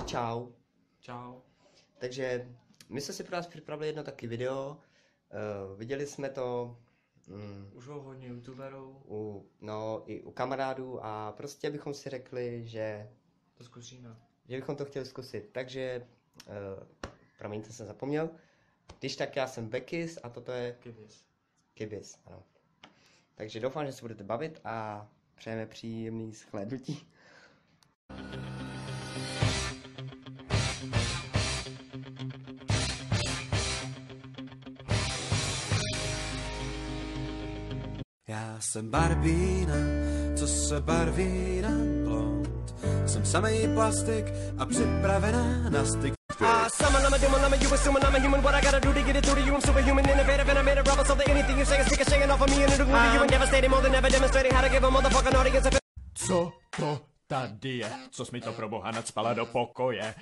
čau. Čau. Takže my jsme si pro vás připravili jedno taky video. Viděli jsme to Už ho hodně youtuberů. i u kamarádů a prostě bychom si řekli, že To zkusíme. Že bychom to chtěli zkusit. Takže, promiňte, jsem zapomněl. Když tak já jsem Bekis a toto je Kibis, ano. Takže doufám, že se budete bavit a přejeme příjemný shlédnutí. Já jsem barbína, co se barví na blond. Jsem samej plastik a připravená na styk. Summon, I'm a doom, I'm a you assuming I'm a human. What I gotta do to get it through to you? I'm superhuman, innovative, and I made a rubber so that anything you say is stick a shaking off of me and it'll glue to you and devastating more than ever demonstrating how to give a motherfucking audience a Co to tady je? Co jsi mi to pro boha nacpala do pokoje?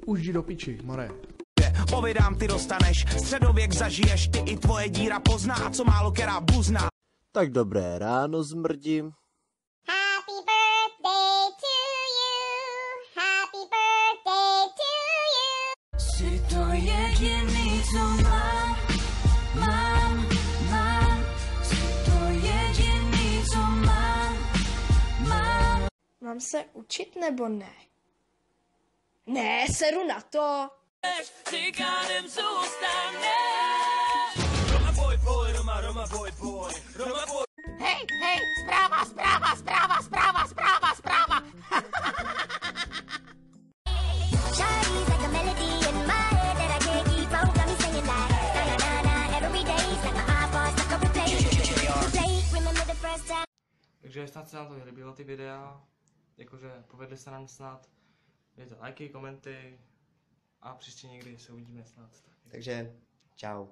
Už jdi do piči, more. Povídám, ty dostaneš, středověk zažiješ, ty i tvoje díra pozná, co málo která buzná. Tak dobré ráno, zmrdi. Happy birthday to you. Happy birthday to you. Jsi to jediný, co mám. Jsi to jediný, co mám. Mám se učit nebo ne? Ne, seru na to. Cikádem zůstane. Hej, zpráva. Shawty's like a melody in my head that I can't keep on. Got me singing like na na na every day. It's like my iPod stuck on replay. Remember the first time. Takže snad se nám to líbilo, ty videa. Jakože povedli se nám snad. Dejte lajky, komenty. A příště někdy se uvidíme snad. Takže čau.